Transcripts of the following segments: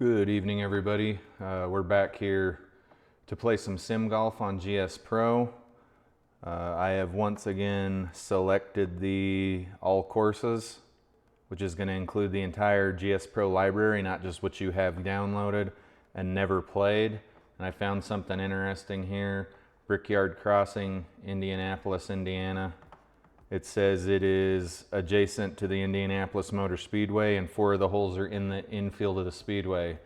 Good evening, everybody. We're back here to play some sim golf on GSPro. I have once again selected the all courses, which is going to include the entire GSPro library, not just what you have downloaded and never played. And I found something interesting here. Brickyard Crossing, Indianapolis, Indiana. It says it is adjacent to the Indianapolis Motor Speedway and 4 of the holes are in the infield of the Speedway.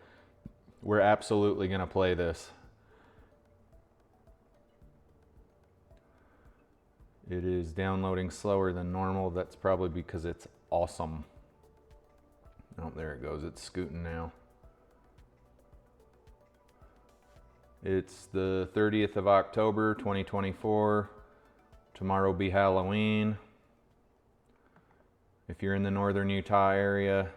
We're absolutely going to play this. It is downloading slower than normal. That's probably because it's awesome. Oh, there it goes. It's scooting now. It's the 30th of October, 2024. Tomorrow will be Halloween. If you're in the northern Utah area,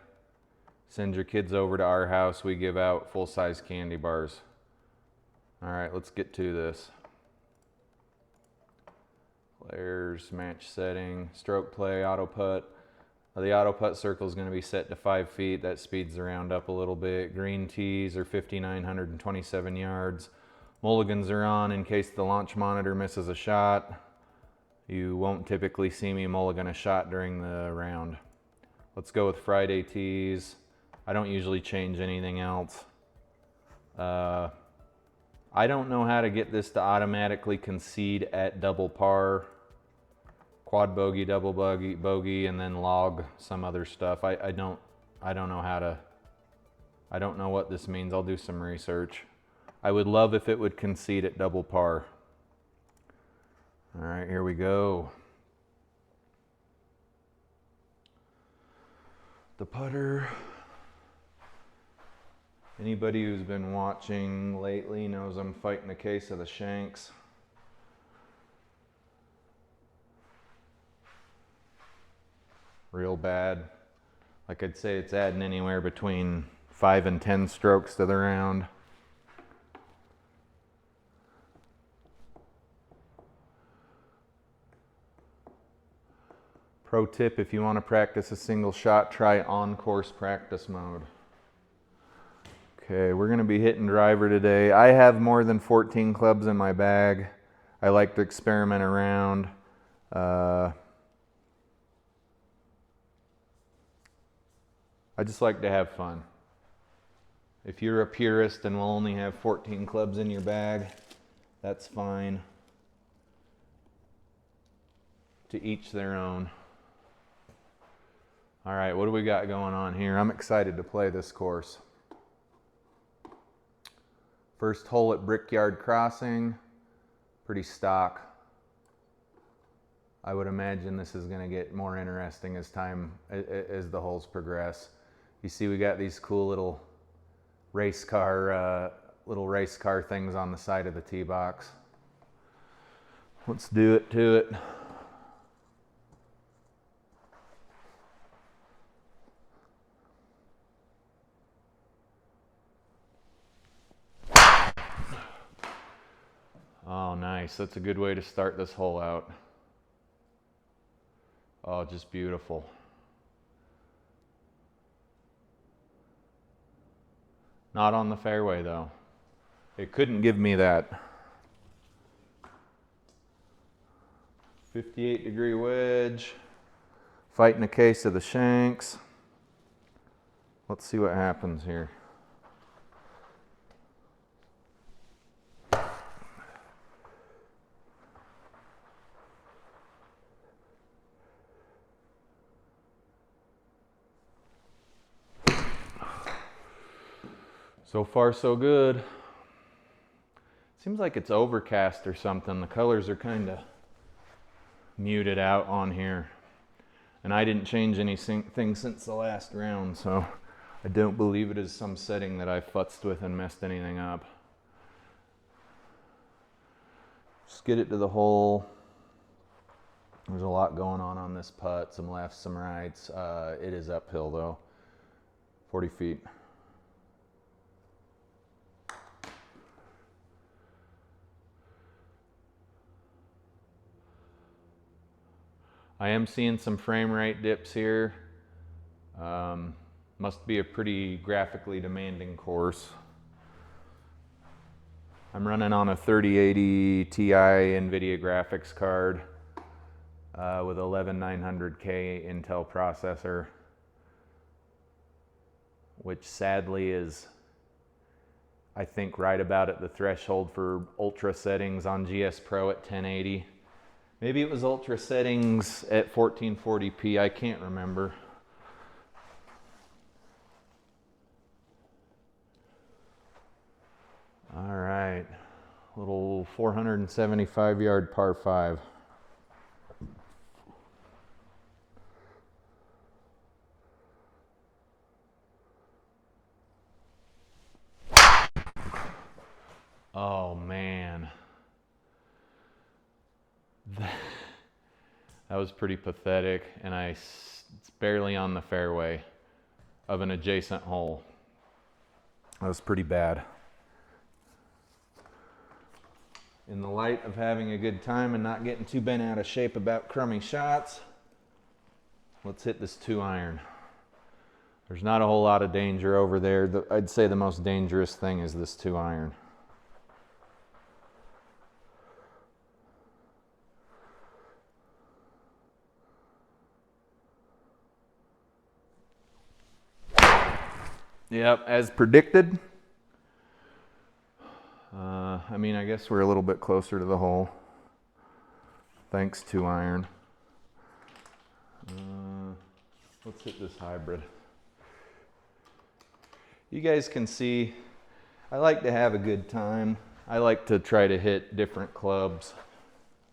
send your kids over to our house. We give out full-size candy bars. All right, let's get to this. Players, match setting, stroke play, auto putt. The auto putt circle is going to be set to 5 feet. That speeds the round up a little bit. Green tees are 5,927 yards. Mulligans are on in case the launch monitor misses a shot. You won't typically see me mulligan a shot during the round. Let's go with Friday tees. I don't usually change anything else. I don't know how to get this to automatically concede at double par, quad bogey, double bogey, and then log some other stuff. I don't know how to. I don't know what this means. I'll do some research. I would love if it would concede at double par. All right, here we go. The putter. Anybody who's been watching lately knows I'm fighting a case of the shanks. Real bad. Like I'd say it's adding anywhere between 5 and 10 strokes to the round. Pro tip, if you want to practice a single shot, try on-course practice mode. Okay, we're going to be hitting driver today. I have more than 14 clubs in my bag. I like to experiment around. I just like to have fun. If you're a purist and will only have 14 clubs in your bag, that's fine. To each their own. All right, what do we got going on here? I'm excited to play this course. First hole at Brickyard Crossing, pretty stock. I would imagine this is going to get more interesting as the holes progress. You see, we got these cool little race car things on the side of the tee box. Let's do it to it. Oh, nice. That's a good way to start this hole out. Oh, just beautiful. Not on the fairway, though. It couldn't give me that. 58-degree wedge. Fighting a case of the shanks. Let's see what happens here. So far, so good. Seems like it's overcast or something. The colors are kind of muted out on here. And I didn't change anything since the last round, so I don't believe it is some setting that I futzed with and messed anything up. Just get it to the hole. There's a lot going on this putt. Some lefts, some rights. It is uphill, though. 40 feet. I am seeing some frame rate dips here. Must be a pretty graphically demanding course. I'm running on a 3080 Ti Nvidia graphics card with 11900K Intel processor, which sadly is, I think, right about at the threshold for ultra settings on GSPro at 1080. Maybe it was ultra settings at 1440p, I can't remember. All right, little 475-yard par 5. Oh man, that was pretty pathetic, and it's barely on the fairway of an adjacent hole. That was pretty bad. In the light of having a good time and not getting too bent out of shape about crummy shots, let's hit this 2-iron. There's not a whole lot of danger over there. I'd say the most dangerous thing is this 2-iron. Yep, as predicted. I mean, I guess we're a little bit closer to the hole. Thanks, 2-iron. Let's hit this hybrid. You guys can see, I like to have a good time. I like to try to hit different clubs.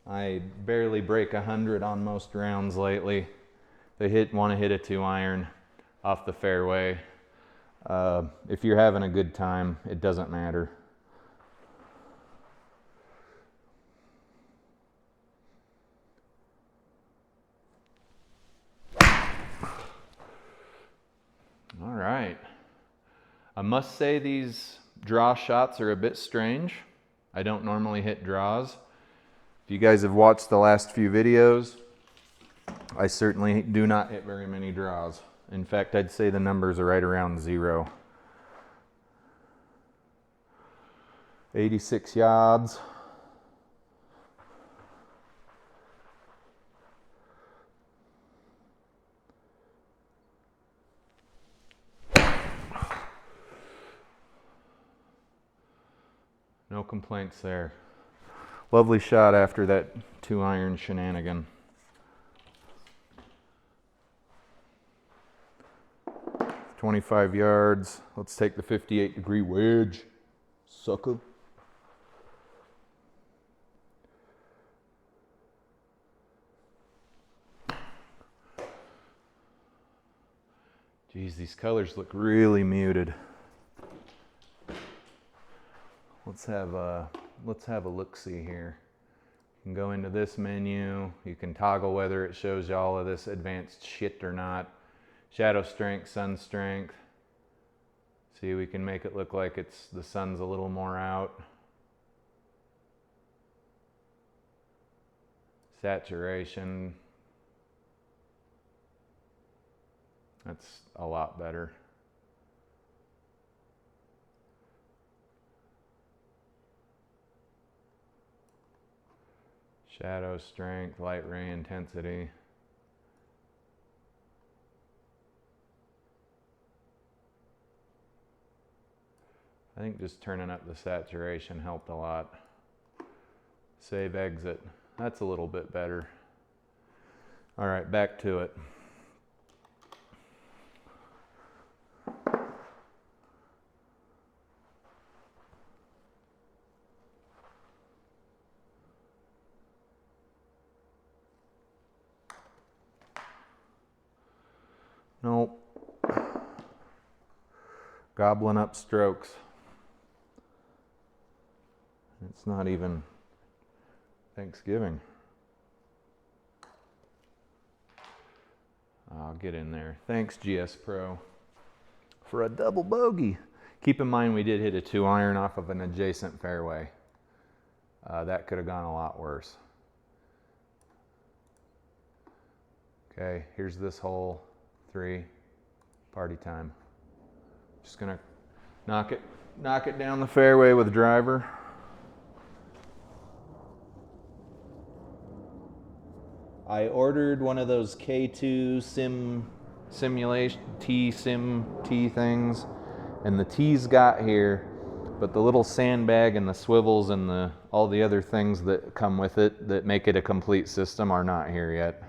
I barely break 100 on most rounds lately. They want to hit a 2-iron off the fairway. If you're having a good time, it doesn't matter. All right. I must say these draw shots are a bit strange. I don't normally hit draws. If you guys have watched the last few videos, I certainly do not hit very many draws. In fact, I'd say the numbers are right around 0. 86 yards. No complaints there. Lovely shot after that 2-iron shenanigan. .25 yards. Let's take the 58-degree wedge. Sucker. Geez, these colors look really muted. Let's have a look-see here. You can go into this menu. You can toggle whether it shows you all of this advanced shit or not. Shadow strength, sun strength. See, we can make it look like the sun's a little more out. Saturation. That's a lot better. Shadow strength, light ray intensity. I think just turning up the saturation helped a lot. Save exit. That's a little bit better. All right, back to it. Nope. Gobbling up strokes. It's not even Thanksgiving. I'll get in there. Thanks, GSPro, for a double bogey. Keep in mind we did hit a 2-iron off of an adjacent fairway. That could have gone a lot worse. Okay, here's this hole. 3, party time. Just gonna knock it down the fairway with driver. I ordered one of those K2 simulation sim tee things, and the tees got here, but the little sandbag and the swivels and all the other things that come with it that make it a complete system are not here yet.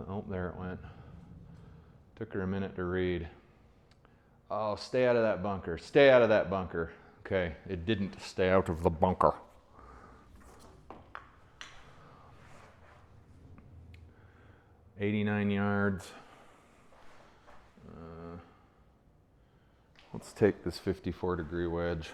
Oh, there it went. Took her a minute to read. Oh, stay out of that bunker. Stay out of that bunker. Okay, it didn't stay out of the bunker. $89 yards. Let's take this 54-degree wedge.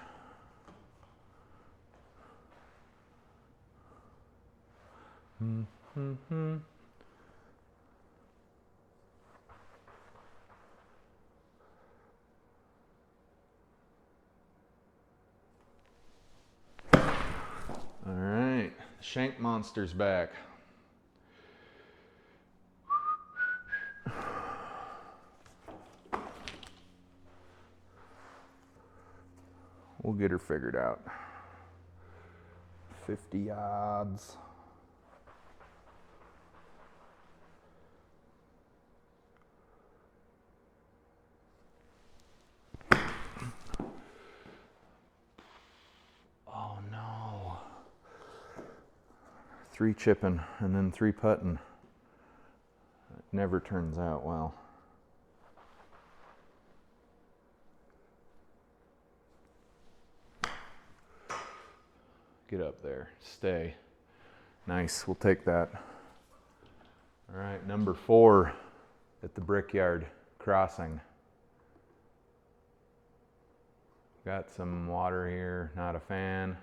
All right, Shank Monster's back. We'll get her figured out. 50 yards. Oh no. 3 chipping and then 3 putting. It never turns out well. Get up there, stay. Nice, we'll take that. All right, number 4 at the Brickyard Crossing. Got some water here, not a fan.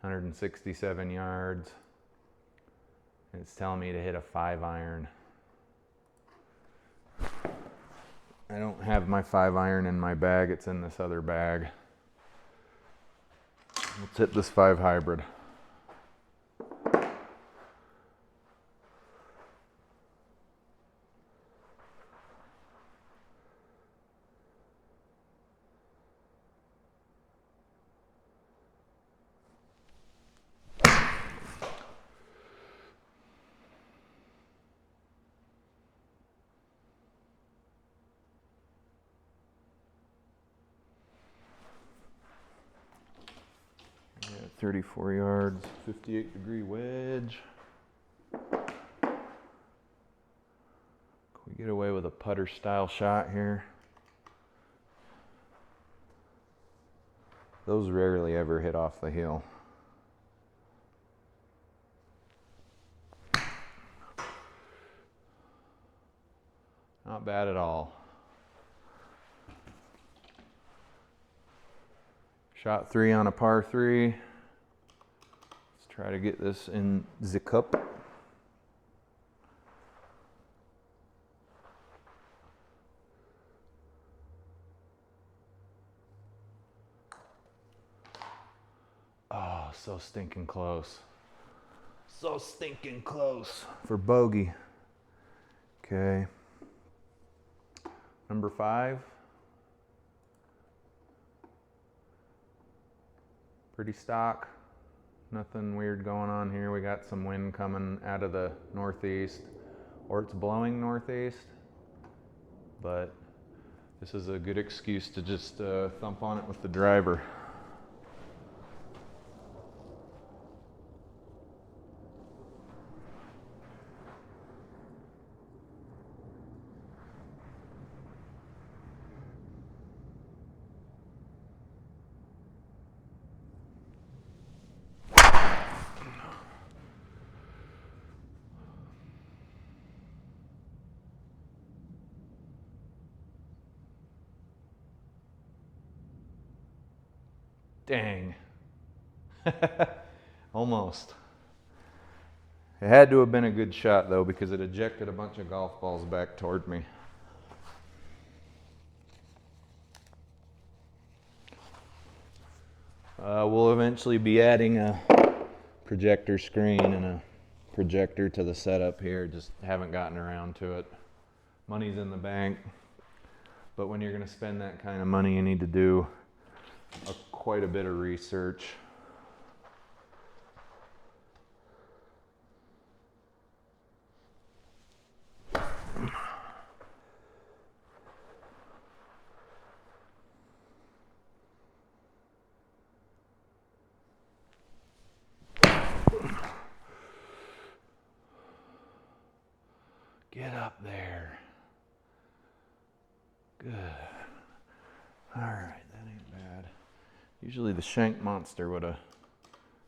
167 yards. It's telling me to hit a 5-iron. I don't have my 5-iron in my bag, it's in this other bag. Let's hit this 5 hybrid. Yeah, 34 yards, 58-degree wedge. Can we get away with a putter style shot here? Those rarely ever hit off the heel. Not bad at all. Shot 3 on a par 3. Let's try to get this in the cup. Oh, so stinking close. So stinking close for bogey. Okay. Number 5. Pretty stock. Nothing weird going on here. We got some wind coming out of the northeast, or it's blowing northeast, but this is a good excuse to just thump on it with the driver. Dang. Almost. It had to have been a good shot though, because it ejected a bunch of golf balls back toward me. We'll eventually be adding a projector screen and a projector to the setup here, just haven't gotten around to it. Money's in the bank, but when you're going to spend that kind of money, you need to do quite a bit of research. Get up there. Good. All right, that ain't bad. Usually the shank monster would have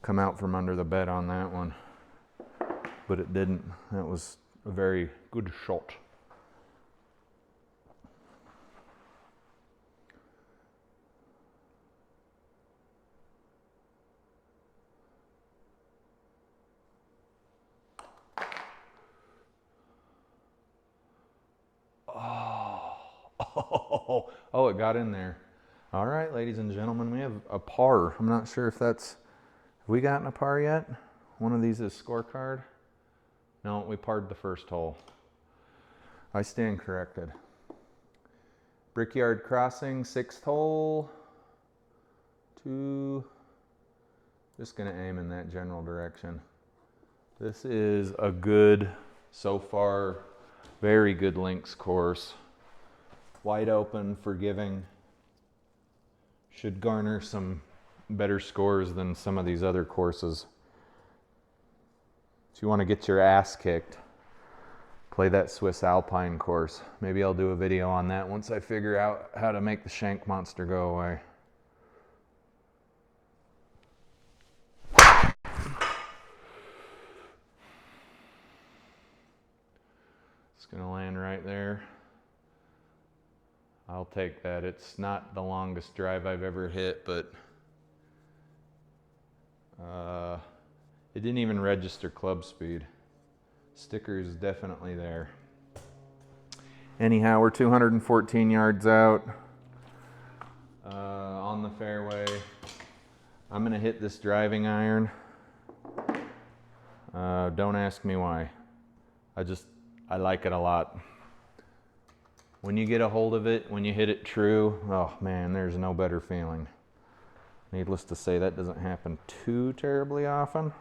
come out from under the bed on that one, but it didn't. That was a very good shot. Oh, it got in there. All right, ladies and gentlemen, we have a par. I'm not sure if that's, have we gotten a par yet? One of these is scorecard. No, we parred the first hole. I stand corrected. Brickyard Crossing, 6th hole. Just gonna aim in that general direction. This is a good, so far, very good links course. Wide open, forgiving. Should garner some better scores than some of these other courses. If you want to get your ass kicked, play that Swiss Alpine course. Maybe I'll do a video on that once I figure out how to make the shank monster go away. It's gonna land right there. I'll take that. It's not the longest drive I've ever hit, but it didn't even register club speed. Sticker is definitely there. Anyhow, we're 214 yards out on the fairway. I'm gonna hit this driving iron. Don't ask me why. I like it a lot. When you get a hold of it, when you hit it true, oh man, there's no better feeling. Needless to say, that doesn't happen too terribly often.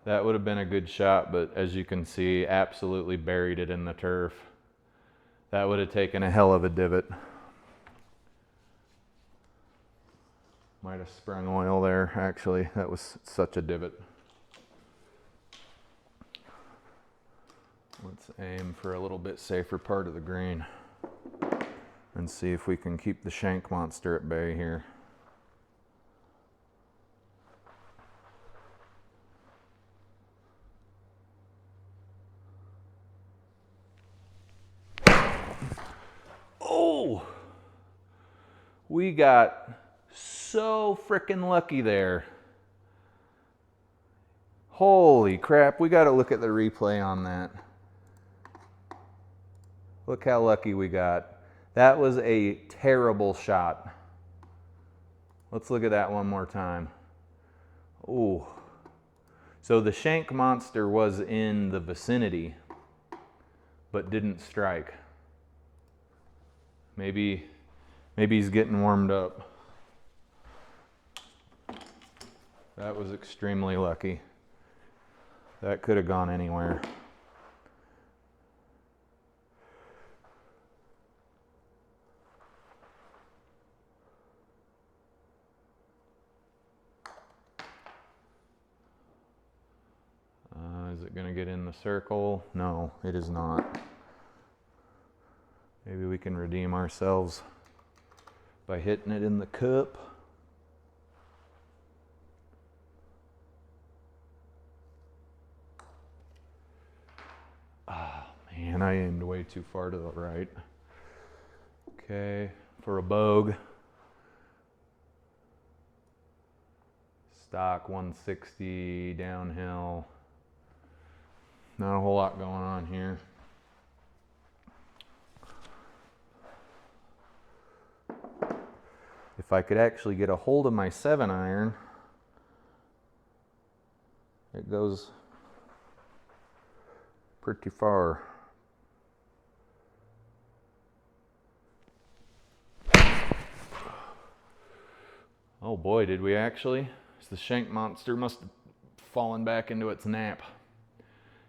That would have been a good shot, but as you can see, absolutely buried it in the turf. That would have taken a hell of a divot. Might have sprung oil there, actually. That was such a divot. Let's aim for a little bit safer part of the green and see if we can keep the shank monster at bay here. Oh! We got so freaking lucky there. Holy crap, we got to look at the replay on that. Look how lucky we got. That was a terrible shot. Let's look at that one more time. Ooh. So the shank monster was in the vicinity, but didn't strike. Maybe he's getting warmed up. That was extremely lucky. That could have gone anywhere. Is it going to get in the circle? No, it is not. Maybe we can redeem ourselves by hitting it in the cup. Man, I aimed way too far to the right. Okay, for a bogue. Stock 160 downhill. Not a whole lot going on here. If I could actually get a hold of my 7-iron, it goes pretty far. Oh boy, did we actually? The shank monster must have fallen back into its nap.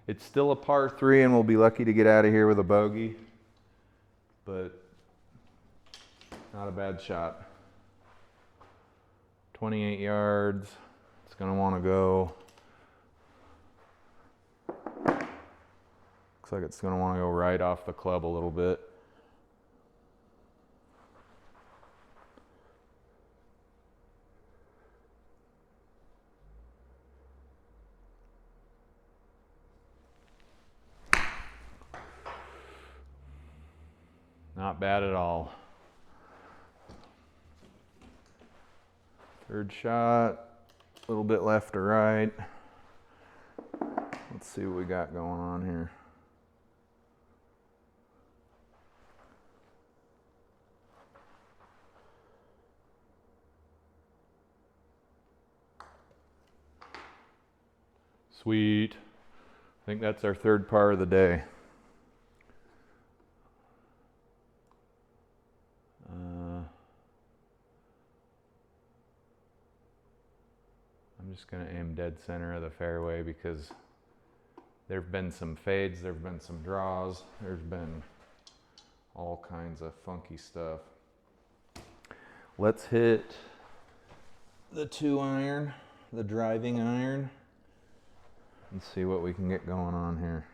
It's still a par 3 and we'll be lucky to get out of here with a bogey, but not a bad shot. 28 yards. It's going to want to go. Looks like it's going to want to go right off the club a little bit. Not bad at all. Third shot, a little bit left or right. Let's see what we got going on here. Sweet. I think that's our third par of the day. I'm just going to aim dead center of the fairway because there have been some fades, there have been some draws, there's been all kinds of funky stuff. Let's hit the 2-iron, the driving iron, and see what we can get going on here.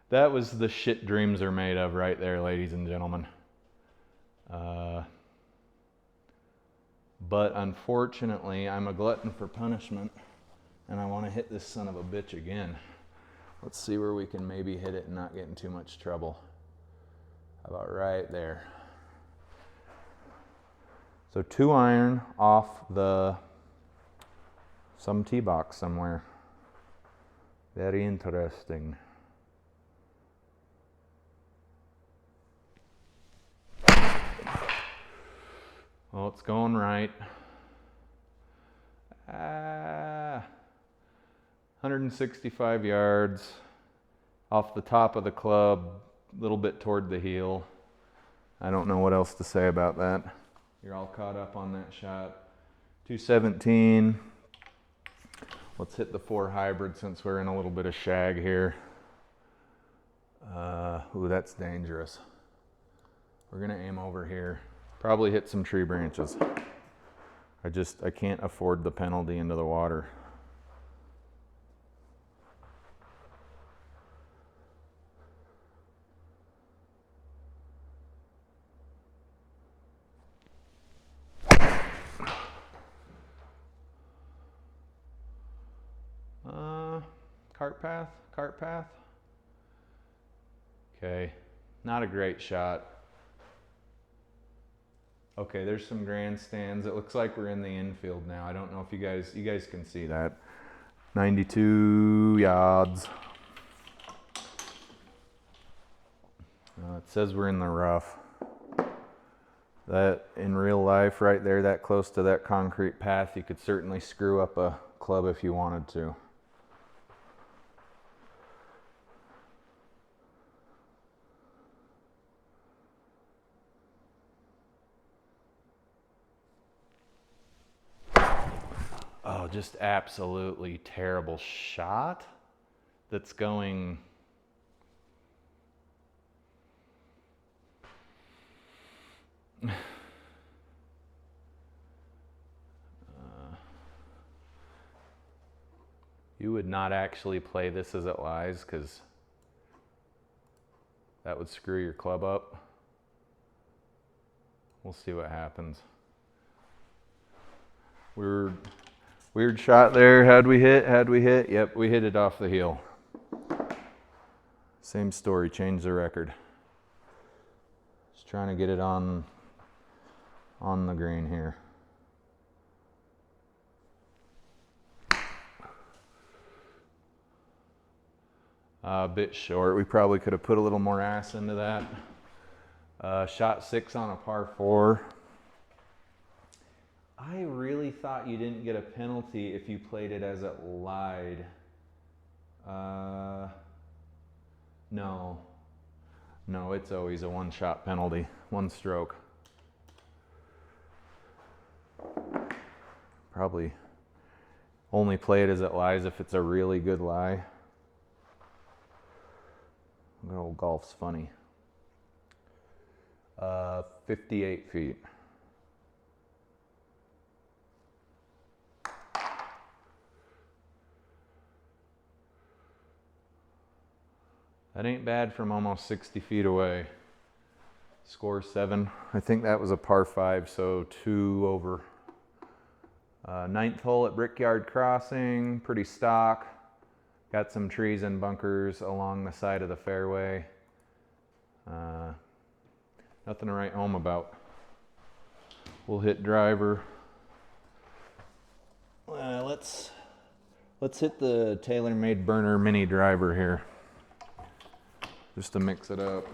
That was the shit dreams are made of right there, ladies and gentlemen. But unfortunately, I'm a glutton for punishment, and I want to hit this son of a bitch again. Let's see where we can maybe hit it and not get in too much trouble. How about right there? So 2-iron off some tee box somewhere. Very interesting. Well, it's going right. 165 yards off the top of the club, a little bit toward the heel. I don't know what else to say about that. You're all caught up on that shot. 217. Let's hit the 4 hybrid since we're in a little bit of shag here. Ooh, that's dangerous. We're gonna aim over here. Probably hit some tree branches. I can't afford the penalty into the water. Cart path. Okay, not a great shot. Okay, there's some grandstands. It looks like we're in the infield now. I don't know if you guys can see that. 92 yards. It says we're in the rough. That in real life right there, that close to that concrete path, you could certainly screw up a club if you wanted to. Oh, just absolutely terrible shot that's going. You would not actually play this as it lies because that would screw your club up. We'll see what happens. Weird shot there. How'd we hit? Yep, we hit it off the heel. Same story, change the record. Just trying to get it on the green here. A bit short. We probably could have put a little more ass into that. Shot 6 on a par 4. I really thought you didn't get a penalty if you played it as it lied. No, it's always a 1-shot penalty, 1 stroke. Probably only play it as it lies if it's a really good lie. Good old golf's funny. 58 feet. That ain't bad from almost 60 feet away. Score 7. I think that was a par 5, so 2 over. 9th hole at Brickyard Crossing, pretty stock. Got some trees and bunkers along the side of the fairway. Nothing to write home about. We'll hit driver. Let's hit the TaylorMade burner mini driver here, just to mix it up.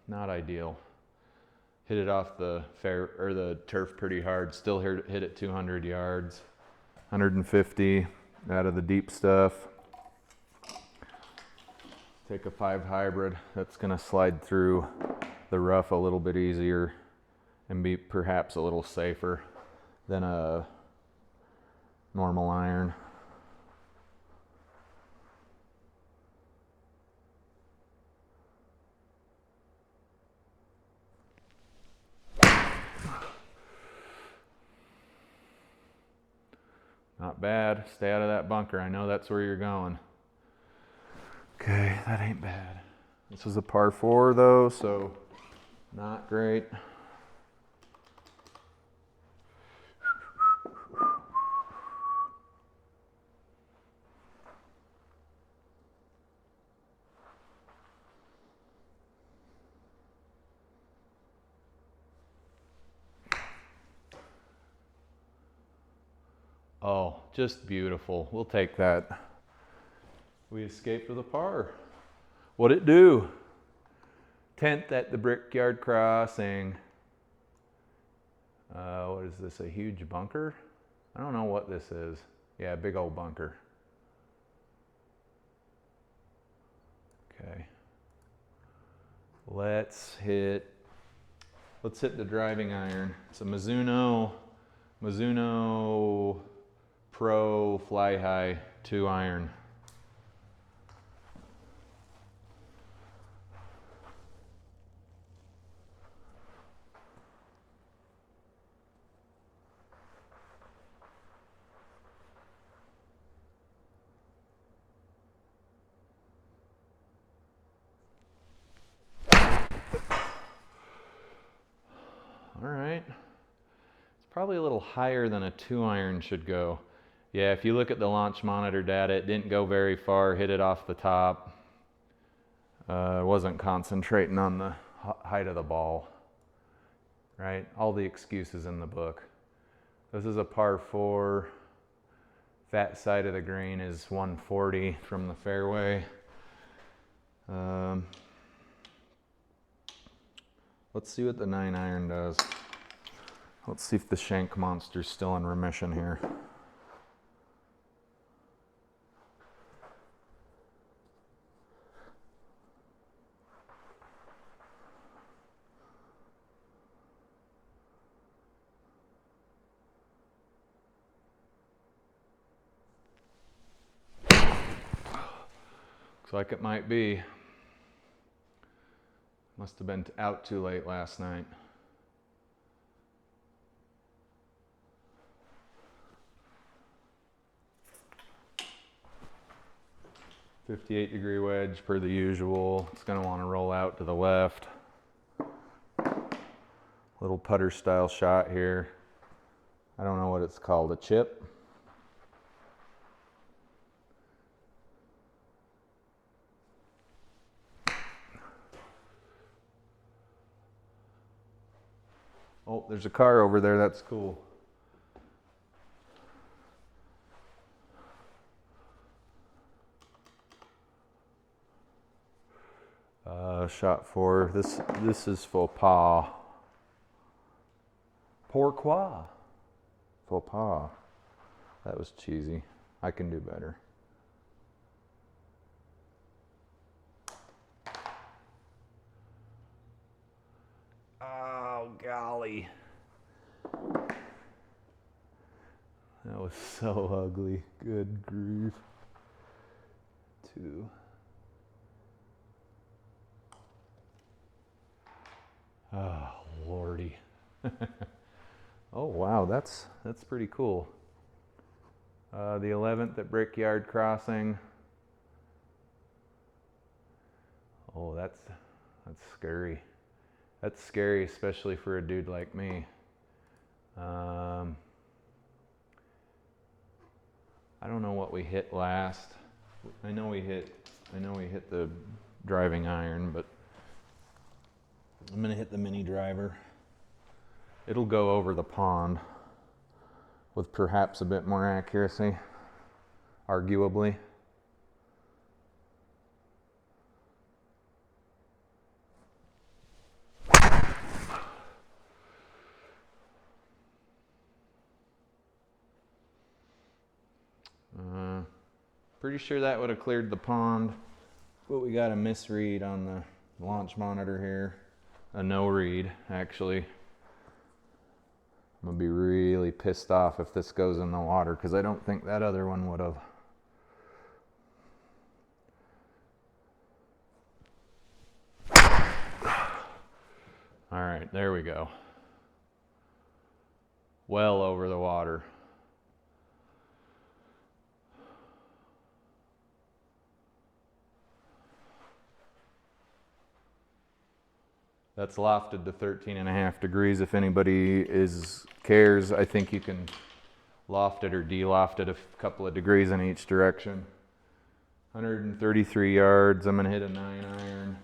Not ideal. Hit it off the fair or the turf pretty hard. Still hit it 200 yards, 150 out of the deep stuff. Take a 5 hybrid. That's gonna slide through the rough a little bit easier and be perhaps a little safer than a normal iron. Not bad. Stay out of that bunker. I know that's where you're going. Okay, that ain't bad. This is a par 4 though, so not great. Oh, just beautiful. We'll take that. We escaped with a par. What'd it do? 10th at the Brickyard Crossing. What is this, a huge bunker? I don't know what this is. Yeah, big old bunker. Okay. Let's hit the driving iron. It's a Mizuno Pro Fly High 2 iron. All right. It's probably a little higher than a 2 iron should go. Yeah, if you look at the launch monitor data, it didn't go very far, hit it off the top. Wasn't concentrating on the height of the ball, right? All the excuses in the book. This is a par 4. Fat side of the green is 140 from the fairway. Let's see what the 9 iron does. Let's see if the shank monster's still in remission here. Looks like it might be. Must have been out too late last night. 58-degree wedge per the usual. It's going to want to roll out to the left. Little putter style shot here. I don't know what it's called, a chip. Oh, there's a car over there, that's cool. Shot 4. This is faux pas. Pourquoi? Faux pas. That was cheesy. I can do better. Oh, golly. That was so ugly. Good grief. 2. Oh, lordy. Oh, wow, that's pretty cool. The 11th at Brickyard Crossing. Oh, that's scary. That's scary, especially for a dude like me. I don't know what we hit last. I know we hit the driving iron, but I'm gonna hit the mini driver. It'll go over the pond with perhaps a bit more accuracy, arguably. Pretty sure that would have cleared the pond, but we got a misread on the launch monitor here. A no read, actually. I'm gonna be really pissed off if this goes in the water, because I don't think that other one would have. All right, there we go. Well over the water. That's lofted to 13.5 degrees. If anybody cares, I think you can loft it or de-loft it a couple of degrees in each direction. 133 yards. I'm gonna hit a 9 iron.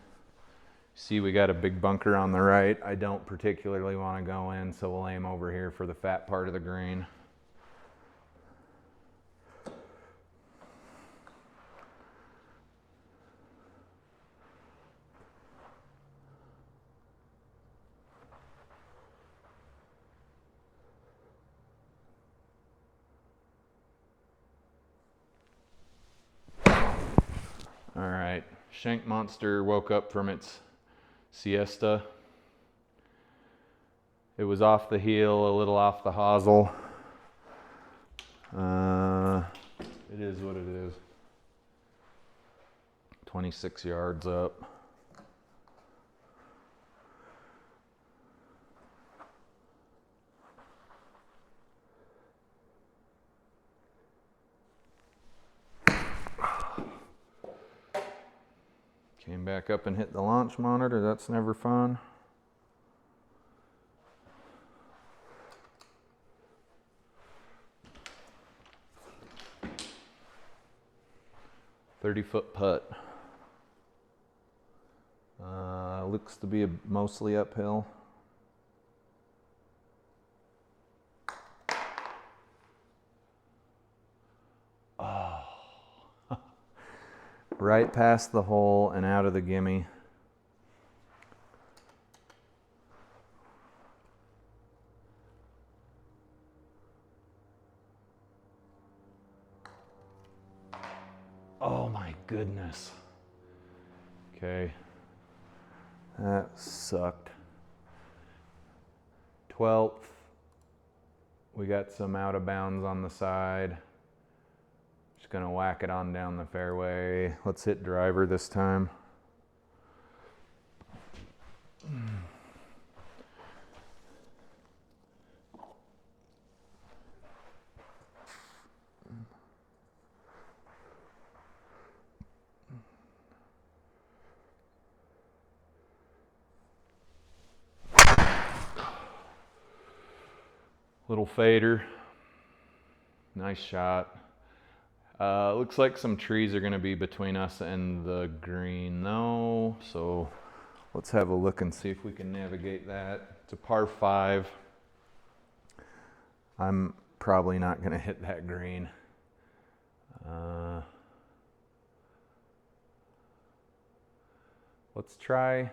See, we got a big bunker on the right. I don't particularly want to go in, so we'll aim over here for the fat part of the green. All right, Shank Monster woke up from its siesta. It was off the heel, a little off the hosel. It is what it is. 26 yards up. Came back up and hit the launch monitor. That's never fun. "30-foot putt." Looks to be mostly uphill. Right past the hole and out of the gimme. Oh my goodness. Okay. That sucked. 12th. We got some out of bounds on the side. Just gonna whack it on down the fairway. Let's hit driver this time. Little fader. Nice shot. Looks like some trees are going to be between us and the green though, so let's have a look and see if we can navigate that. It's a par 5. I'm probably not going to hit that green. Let's try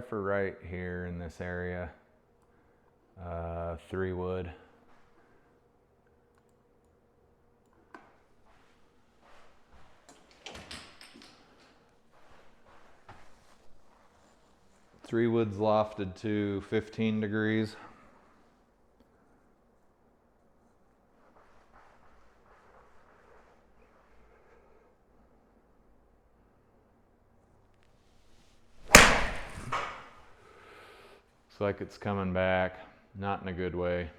for right here in this area. 3 wood. Three wood's lofted to 15 degrees. Looks like it's coming back, not in a good way.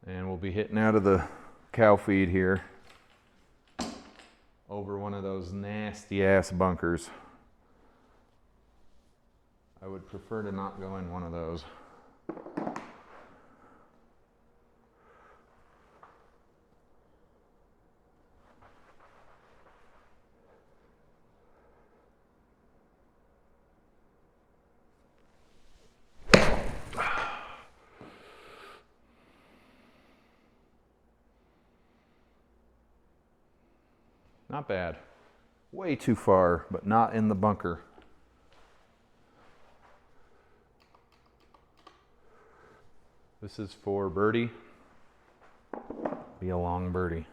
And we'll be hitting out of the cow feed here over one of those nasty ass bunkers. I would prefer to not go in one of those. Not bad. Way too far, but not in the bunker. This is for birdie. Be a long birdie.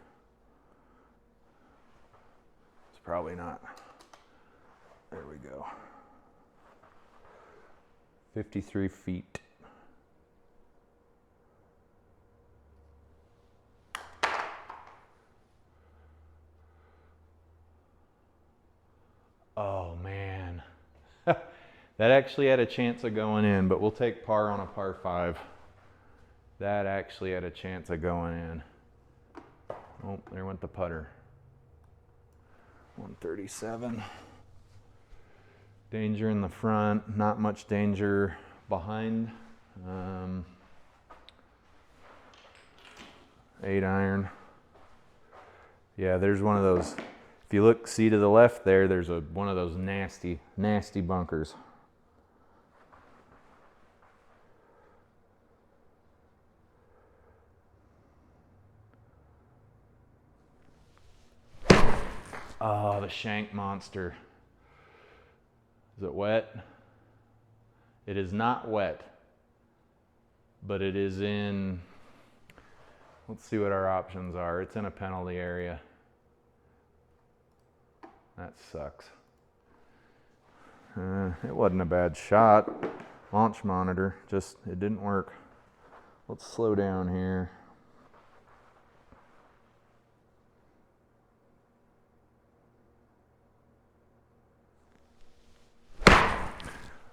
It's probably not. There we go. 53 feet. Oh man. That actually had a chance of going in, but we'll take par on a par 5. That actually had a chance of going in. Oh, there went the putter. 137. Danger in the front, not much danger behind. 8 iron. Yeah, there's one of those. If you look, see to the left there, there's one of those nasty, nasty bunkers. Oh, the shank monster. Is it wet? It is not wet, but it is in, let's see what our options are. It's in a penalty area. That sucks. It wasn't a bad shot. Launch monitor, just, it didn't work. Let's slow down here.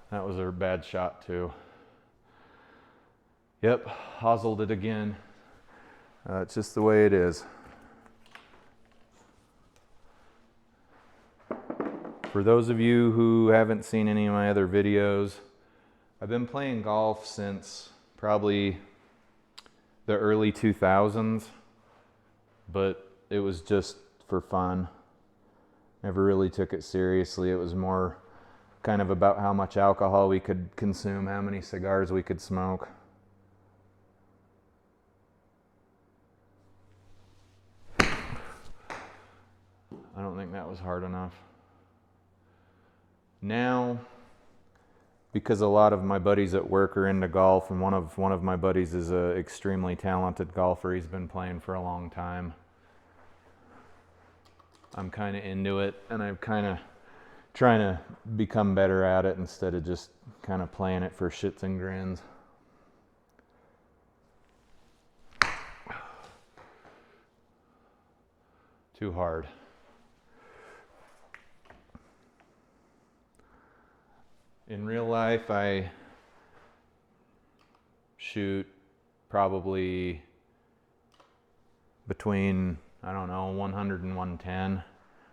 That was a bad shot too. Yep, hossled it again. It's just the way it is. For those of you who haven't seen any of my other videos, I've been playing golf since probably the early 2000s, but it was just for fun. Never really took it seriously. It was more kind of about how much alcohol we could consume, how many cigars we could smoke. I don't think that was hard enough. Now, because a lot of my buddies at work are into golf, and one of my buddies is an extremely talented golfer. He's been playing for a long time. I'm kind of into it, and I'm kind of trying to become better at it instead of just kind of playing it for shits and grins. Too hard. In real life, I shoot probably between, I don't know, 100 and 110.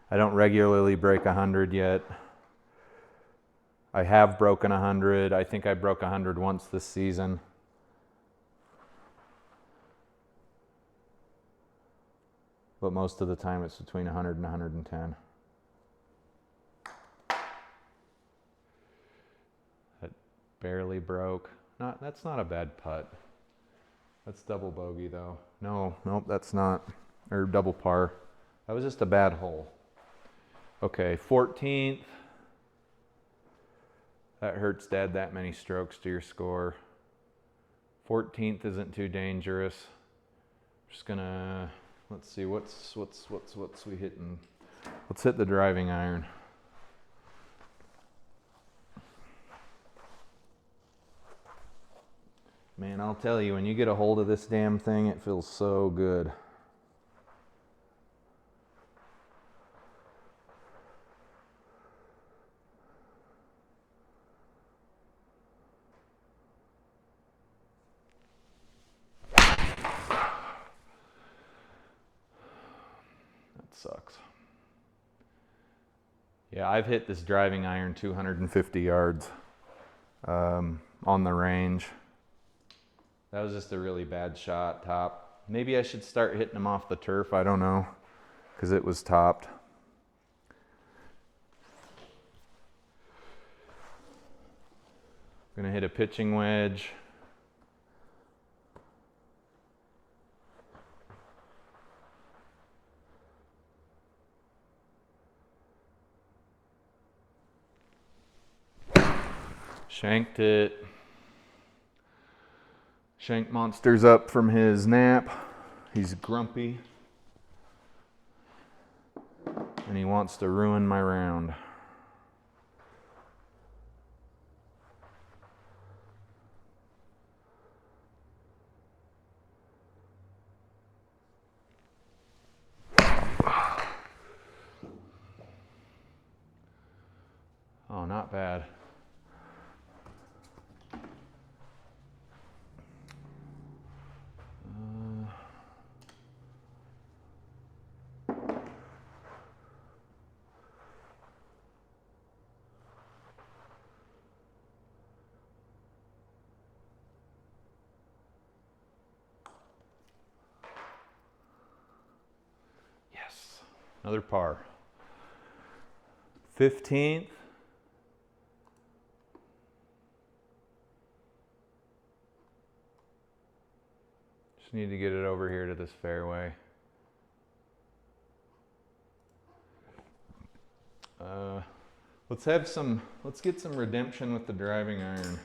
I don't regularly break 100 yet. I have broken 100. I think I broke 100 once this season. but most of the time it's between 100 and 110. That barely broke. That's not a bad putt. That's double bogey though. No, nope, that's not, or double par. That was just a bad hole. Okay, 14th. That hurts to add that many strokes to your score. 14th isn't too dangerous. Just gonna, let's see, what's we hitting? Let's hit the driving iron. Man, I'll tell you, when you get a hold of this damn thing, it feels so good. Sucks. Yeah, I've hit this driving iron 250 yards on the range. That was just a really bad shot, top. Maybe I should start hitting them off the turf, I don't know, because it was topped. I'm gonna hit a pitching wedge. Shanked it. Shank Monster's up from his nap. He's grumpy. And he wants to ruin my round. Oh, not bad. Another par. 15th. Just need to get it over here to this fairway. Let's get some redemption with the driving iron.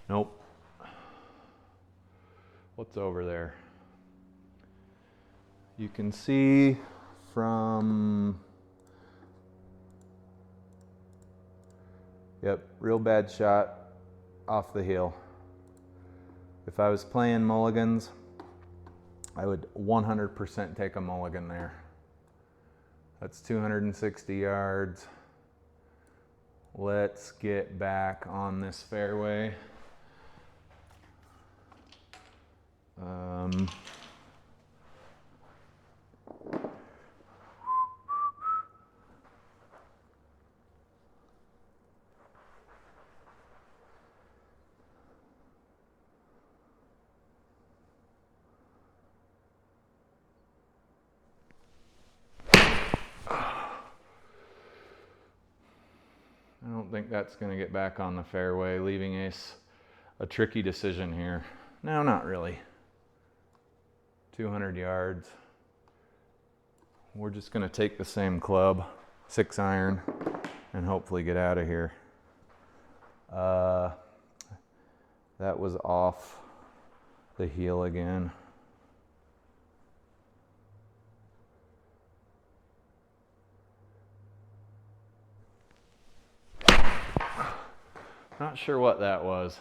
Nope. What's over there? You can see from, yep, real bad shot off the hill. If I was playing mulligans, I would 100% take a mulligan there. That's 260 yards. Let's get back on this fairway. I don't think that's going to get back on the fairway, leaving us a tricky decision here. No, not really. 200 yards. We're just going to take the same club, 6 iron, and hopefully get out of here. That was off the heel again. Not sure what that was.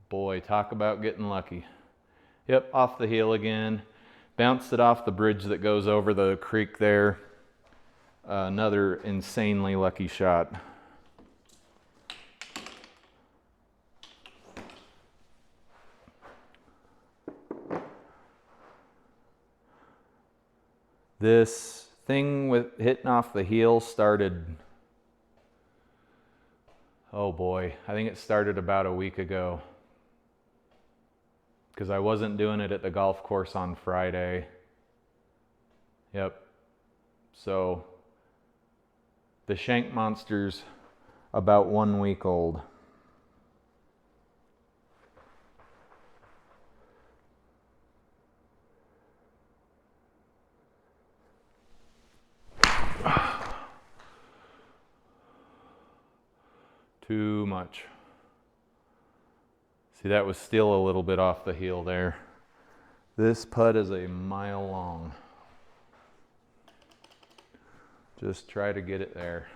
Boy, talk about getting lucky. Yep, off the heel again. Bounced it off the bridge that goes over the creek there. Another insanely lucky shot. This thing with hitting off the heel started, oh boy, I think it started about a week ago. Because I wasn't doing it at the golf course on Friday. Yep. So the shank monster's about 1 week old. Too much. See, that was still a little bit off the heel there. This putt is a mile long. Just try to get it there.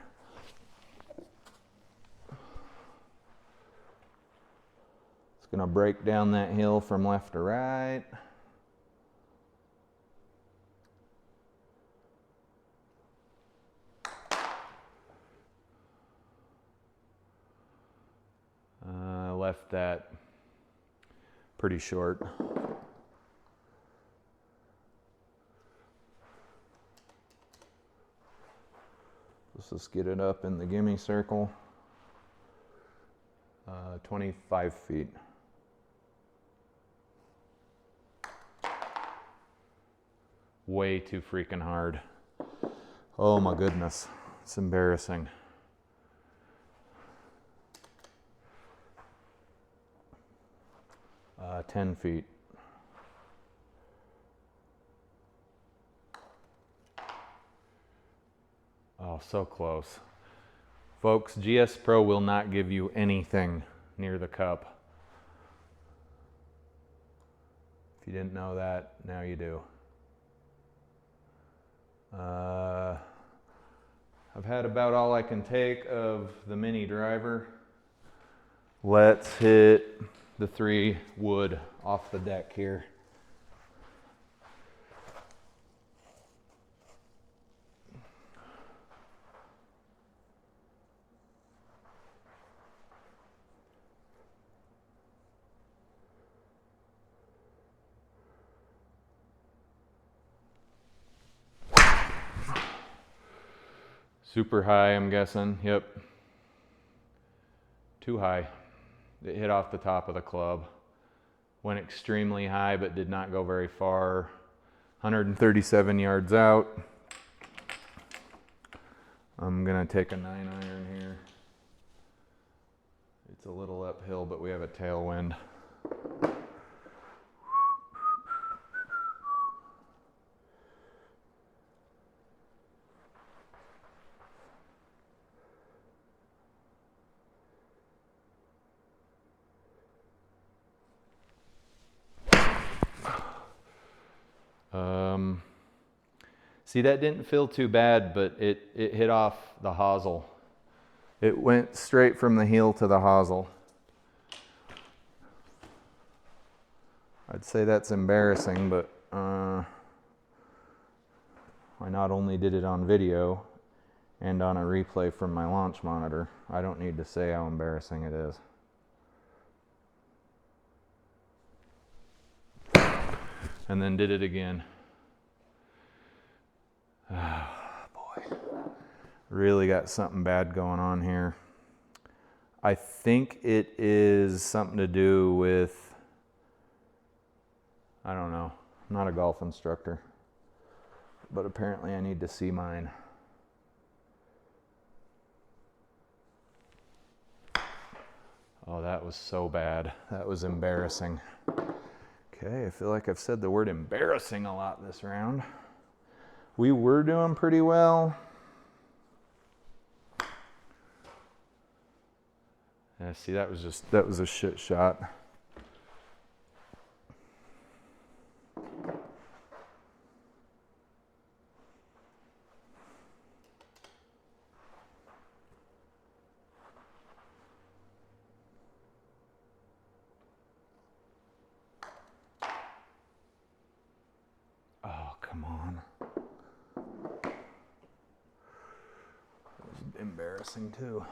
It's gonna break down that hill from left to right. Left that pretty short. Let's just get it up in the gimme circle. 25 feet. Way too freaking hard. Oh my goodness, it's embarrassing. 10 feet. Oh, so close. Folks, GSPro will not give you anything near the cup. If you didn't know that, now you do. I've had about all I can take of the mini driver. Let's hit the 3 wood off the deck here. Super high, I'm guessing. Yep. Too high. It hit off the top of the club. Went extremely high, but did not go very far. 137 yards out. I'm gonna take a 9-iron here. It's a little uphill, but we have a tailwind. See, that didn't feel too bad, but it hit off the hosel. It went straight from the heel to the hosel. I'd say that's embarrassing, but I not only did it on video and on a replay from my launch monitor. I don't need to say how embarrassing it is. And then did it again. Oh, boy. Really got something bad going on here. I think it is something to do with, I don't know. I'm not a golf instructor, but apparently I need to see mine. Oh, that was so bad. That was embarrassing. Okay, I feel like I've said the word embarrassing a lot this round. We were doing pretty well. Yeah, see, that was a shit shot. Oh, come on. Embarrassing too.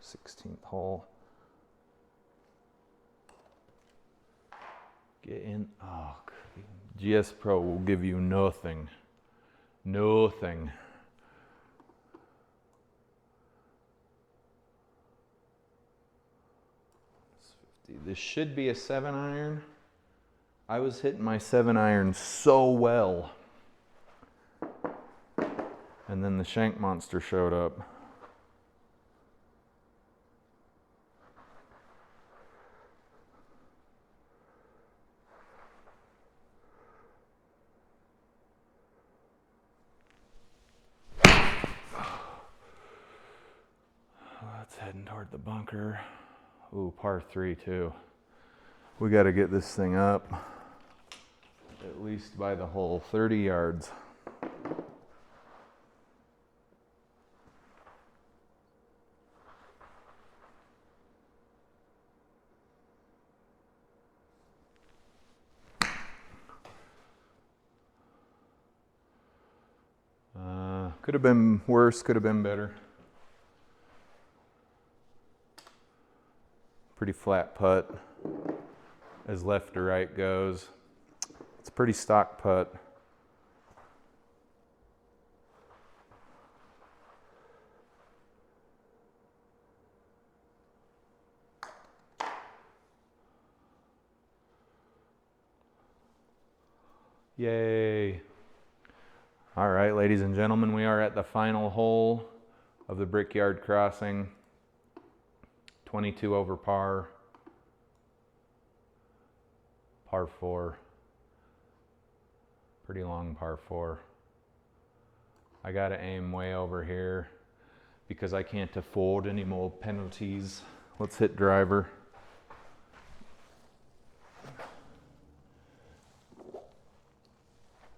16th hole. Get in. Oh, GSPro will give you nothing. Nothing. This should be a 7-iron. I was hitting my 7-iron so well. And then the shank monster showed up. That's heading toward the bunker. Ooh, par 3 too. We got to get this thing up at least by the hole, 30 yards. Could have been worse, could have been better. Pretty flat putt as left to right goes. It's a pretty stock putt. Yay. All right, ladies and gentlemen, we are at the final hole of the Brickyard Crossing. 22 over par. Par 4. Pretty long par 4. I gotta aim way over here because I can't afford any more penalties. Let's hit driver.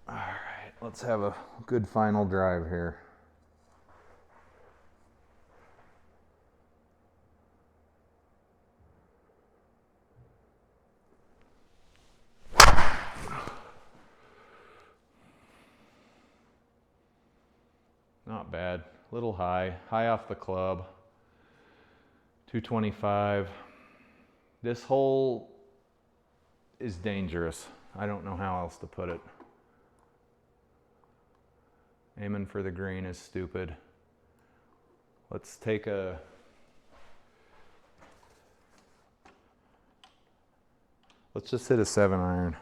All right, let's have a good final drive here. Not bad, a little high off the club, 225. This hole is dangerous. I don't know how else to put it. Aiming for the green is stupid. Let's take a, let's just hit a 7-iron.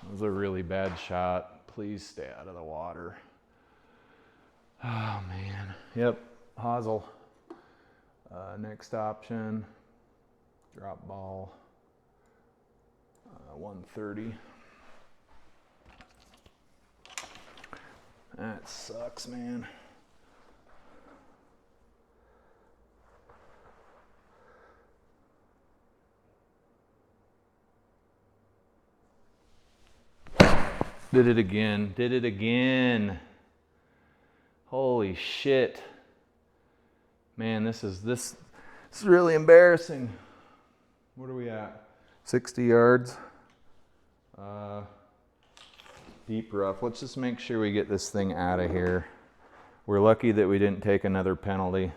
That was a really bad shot. Please stay out of the water. Oh man. Yep, hosel. Next option, drop ball, 130. That sucks, man. Did it again, did it again. Holy shit. Man, this is really embarrassing. What are we at? 60 yards. Deep rough. Let's just make sure we get this thing out of here. We're lucky that we didn't take another penalty.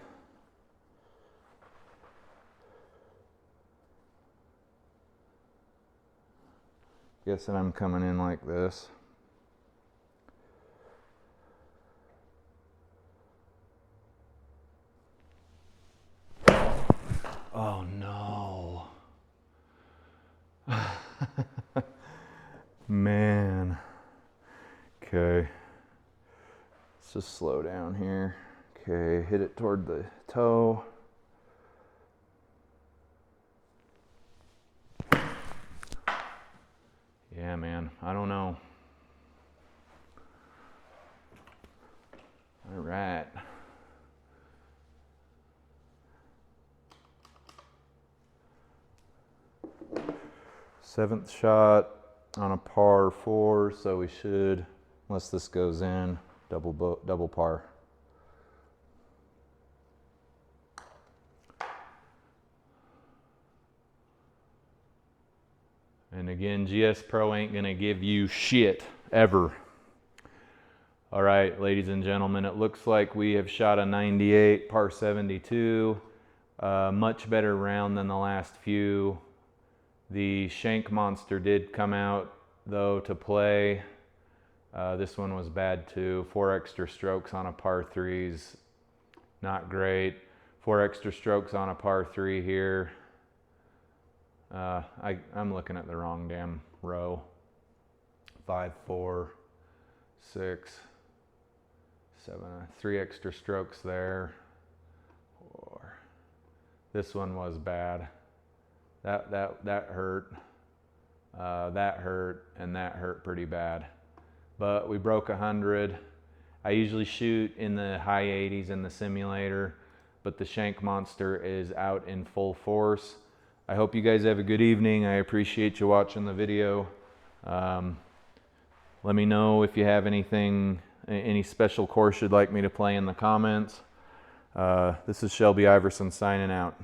Guessing I'm coming in like this. Oh no. Man. Okay. Let's just slow down here. Okay, hit it toward the toe. Yeah, man, I don't know. All right. Seventh shot on a par 4, so we should, unless this goes in, double par. And again, GSPro ain't gonna give you shit, ever. All right, ladies and gentlemen, it looks like we have shot a 98 par 72. Much better round than the last few. The shank monster did come out though to play. This one was bad too. 4 extra strokes on a par 3's not great. 4 extra strokes on a par 3 here. I'm looking at the wrong damn row. 5, 4, 6, 7, 3 extra strokes there. 4. This one was bad. That hurt. That hurt, and that hurt pretty bad. But we broke 100. I usually shoot in the high 80s in the simulator, but the shank monster is out in full force. I hope you guys have a good evening. I appreciate you watching the video. Let me know if you have anything, any special course you'd like me to play in the comments. This is Shelby Iverson signing out.